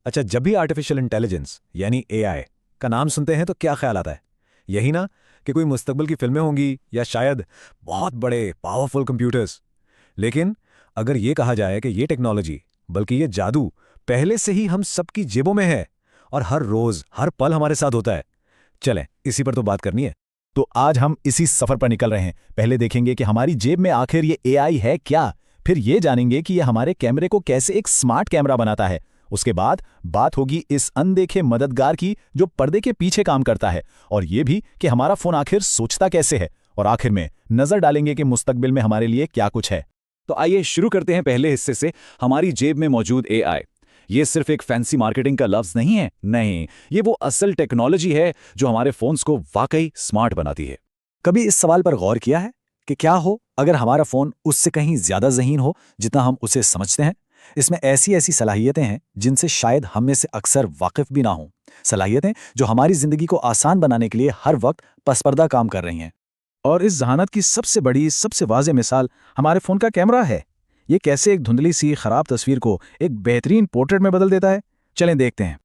अच्छा, जब भी आर्टिफिशियल इंटेलिजेंस यानी एआई का नाम सुनते हैं तो क्या ख्याल आता है? यही ना कि कोई मुस्तकबिल की फिल्में होंगी या शायद बहुत बड़े पावरफुल कंप्यूटर्स। लेकिन अगर ये कहा जाए कि ये टेक्नोलॉजी, बल्कि ये जादू पहले से ही हम सबकी जेबों में है और हर रोज हर पल हमारे साथ होता है, चलें इसी पर तो बात करनी है। तो आज हम इसी सफर पर निकल रहे हैं। पहले देखेंगे कि हमारी जेब में आखिर ये एआई है क्या। फिर ये जानेंगे कि ये हमारे कैमरे को कैसे एक स्मार्ट कैमरा बनाता है। उसके बाद बात होगी इस अनदेखे मददगार की जो पर्दे के पीछे काम करता है, और ये भी कि हमारा फोन आखिर सोचता कैसे है। और आखिर में नजर डालेंगे कि मुस्तकबिल में हमारे लिए क्या कुछ है। तो आइए शुरू करते हैं पहले हिस्से से, हमारी जेब में मौजूद एआई। ये सिर्फ एक फैंसी मार्केटिंग का लफ्ज नहीं है, नहीं, ये वो असल टेक्नोलॉजी है जो हमारे फोन्स को वाकई स्मार्ट बनाती है। कभी इस सवाल पर गौर किया है कि क्या हो अगर हमारा फोन उससे कहीं ज्यादा ज़हीन हो जितना हम उसे समझते हैं? इसमें ऐसी ऐसी सलाहियतें हैं जिनसे शायद हम में से अक्सर वाकिफ भी ना हों। सलाहियतें जो हमारी जिंदगी को आसान बनाने के लिए हर वक्त पसपर्दा काम कर रही हैं। और इस जहानत की सबसे बड़ी, सबसे वाज़ेह मिसाल हमारे फ़ोन का कैमरा है। ये कैसे एक धुंधली सी खराब तस्वीर को एक बेहतरीन पोर्ट्रेट में बदल देता है। चलें देखते हैं।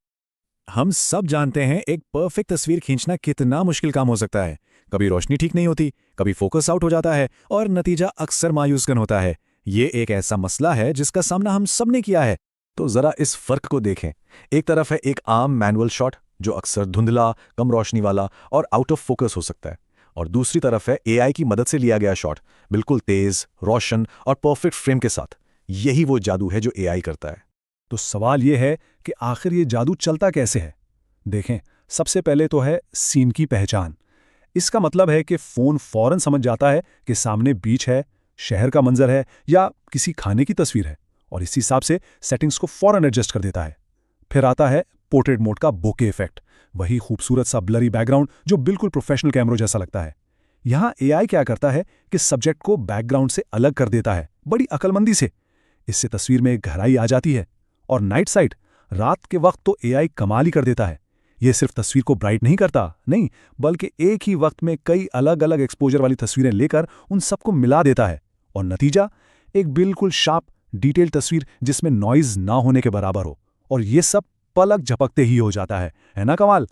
हम सब जानते हैं एक परफेक्ट तस्वीर खींचना कितना मुश्किल काम हो सकता है। कभी रोशनी ठीक नहीं होती, कभी फोकस आउट हो जाता है और नतीजा अक्सर मायूसकन होता है। ये एक ऐसा मसला है जिसका सामना हम सब ने किया है। तो जरा इस फर्क को देखें। एक तरफ है एक आम मैनुअल शॉट जो अक्सर धुंधला, कम रोशनी वाला और आउट ऑफ फोकस हो सकता है, और दूसरी तरफ है एआई की मदद से लिया गया शॉट, बिल्कुल तेज, रोशन और परफेक्ट फ्रेम के साथ। यही वो जादू है जो एआई करता है। तो सवाल ये है कि आखिर ये जादू चलता कैसे है। देखें, सबसे पहले तो है सीन की पहचान। इसका मतलब है कि फ़ोन फ़ौरन समझ जाता है कि सामने बीच है, शहर का मंजर है या किसी खाने की तस्वीर है, और इसी हिसाब से सेटिंग्स को फ़ौरन एडजस्ट कर देता है। फिर आता है पोर्ट्रेट मोड का बोके इफेक्ट, वही खूबसूरत सा ब्लरी बैकग्राउंड जो बिल्कुल प्रोफेशनल कैमरों जैसा लगता है। यहाँ एआई क्या करता है कि सब्जेक्ट को बैकग्राउंड से अलग कर देता है, बड़ी अक्लमंदी से। इससे तस्वीर में गहराई आ जाती है। और नाइट साइड, रात के वक्त तो एआई कमाल ही कर देता है। ये सिर्फ तस्वीर को ब्राइट नहीं करता, नहीं, बल्कि एक ही वक्त में कई अलग अलग एक्सपोजर वाली तस्वीरें लेकर उन सबको मिला देता है, और नतीजा एक बिल्कुल शार्प, डिटेल तस्वीर जिसमें नॉइज ना होने के बराबर हो। और ये सब पलक झपकते ही हो जाता है ना कमाल?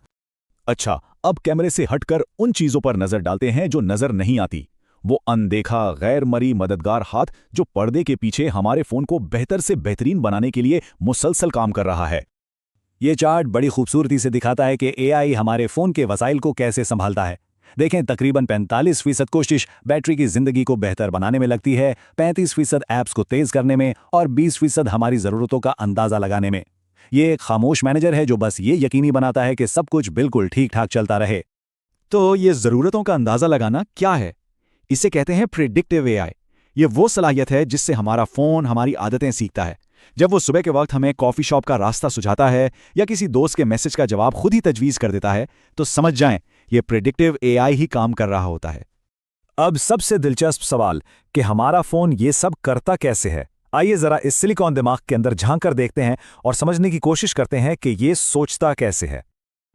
अच्छा, अब कैमरे से हटकर उन चीजों पर नजर डालते हैं जो नजर नहीं आती। वो अनदेखा, गैर मरी मददगार हाथ जो पर्दे के पीछे हमारे फोन को बेहतर से बेहतरीन बनाने के लिए मुसलसल काम कर रहा है। ये चार्ट बड़ी खूबसूरती से दिखाता है कि एआई हमारे फोन के वसाइल को कैसे संभालता है। देखें, तकरीबन 45% कोशिश बैटरी की जिंदगी को बेहतर बनाने में लगती है, 35% ऐप्स को तेज करने में और 20% हमारी जरूरतों का अंदाजा लगाने में। ये एक खामोश मैनेजर है जो बस ये यकीनी बनाता है कि सब कुछ बिल्कुल ठीक ठाक चलता रहे। तो ये जरूरतों का अंदाजा लगाना क्या है? इसे कहते हैं प्रिडिक्टिव एआई। ये वो सलाहियत है जिससे हमारा फोन हमारी आदतें सीखता है। जब वो सुबह के वक्त हमें कॉफी शॉप का रास्ता सुझाता है या किसी दोस्त के मैसेज का जवाब खुद ही तजवीज़ कर देता है, तो समझ जाएं ये प्रिडिक्टिव एआई ही काम कर रहा होता है। अब सबसे दिलचस्प सवाल कि हमारा फोन ये सब करता कैसे है। आइए जरा इस सिलिकॉन दिमाग के अंदर झांक कर देखते हैं और समझने की कोशिश करते हैं कि ये सोचता कैसे है।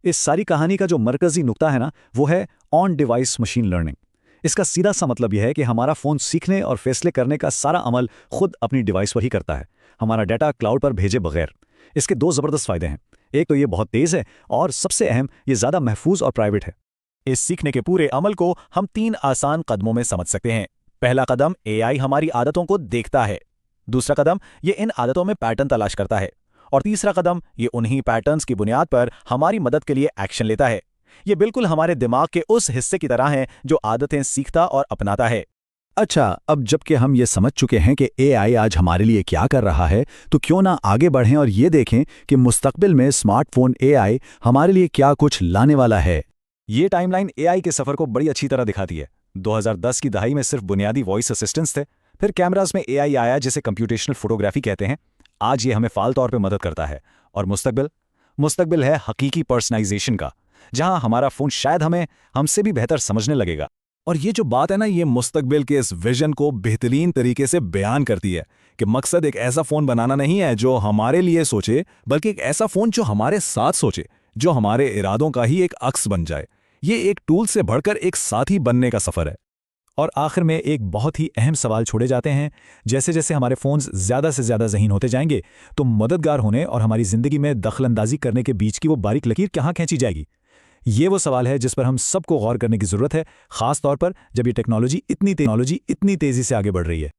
इस सारी कहानी का जो मरकजी नुक्ता है ना, वो है ऑन डिवाइस मशीन लर्निंग। इसका सीधा सा मतलब यह है कि हमारा फोन सीखने और फैसले करने का सारा अमल खुद अपनी डिवाइस पर ही करता है, हमारा डाटा क्लाउड पर भेजे बगैर। इसके दो ज़बरदस्त फ़ायदे हैं। एक तो ये बहुत तेज़ है, और सबसे अहम, ये ज़्यादा महफूज और प्राइवेट है। इस सीखने के पूरे अमल को हम 3 आसान कदमों में समझ सकते हैं। पहला कदम, एआई हमारी आदतों को देखता है। दूसरा कदम, ये इन आदतों में पैटर्न तलाश करता है। और तीसरा कदम, ये उन्हीं पैटर्न्स की बुनियाद पर हमारी मदद के लिए एक्शन लेता है। ये बिल्कुल हमारे दिमाग के उस हिस्से की तरह है जो आदतें सीखता और अपनाता है। अच्छा, अब जबकि हम ये समझ चुके हैं कि एआई आज हमारे लिए क्या कर रहा है, तो क्यों ना आगे बढ़ें और ये देखें कि मुस्तकबिल में स्मार्टफोन एआई हमारे लिए क्या कुछ लाने वाला है। ये टाइमलाइन एआई के सफ़र को बड़ी अच्छी तरह दिखाती है। 2010 की दहाई में सिर्फ बुनियादी वॉइस असिस्टेंट्स थे, फिर कैमरास में एआई आया जिसे कंप्यूटेशनल फोटोग्राफी कहते हैं। आज ये हमें फाल तौर पे मदद करता है। और मुस्तकबिल है हकीकी पर्सनलाइजेशन का, जहां हमारा फ़ोन शायद हमें हमसे भी बेहतर समझने लगेगा। और ये जो बात है ना, ये मुस्तकबिल के इस विजन को बेहतरीन तरीके से बयान करती है कि मकसद एक ऐसा फ़ोन बनाना नहीं है जो हमारे लिए सोचे, बल्कि एक ऐसा फ़ोन जो हमारे साथ सोचे, जो हमारे इरादों का ही एक अक्स बन जाए। ये एक टूल से बढ़कर एक साथी बनने का सफ़र है। और आखिर में एक बहुत ही अहम सवाल छोड़े जाते हैं, जैसे जैसे हमारे फ़ोन्स ज़्यादा से ज़्यादा ज़हीन होते जाएंगे तो मददगार होने और हमारी ज़िंदगी में दखलंदाजी करने के बीच की वो बारीक लकीर कहाँ खींची जाएगी। ये वो सवाल है जिस पर हम सबको गौर करने की ज़रूरत है, ख़ास तौर पर जब ये टेक्नोलॉजी इतनी तेज़ी से आगे बढ़ रही है।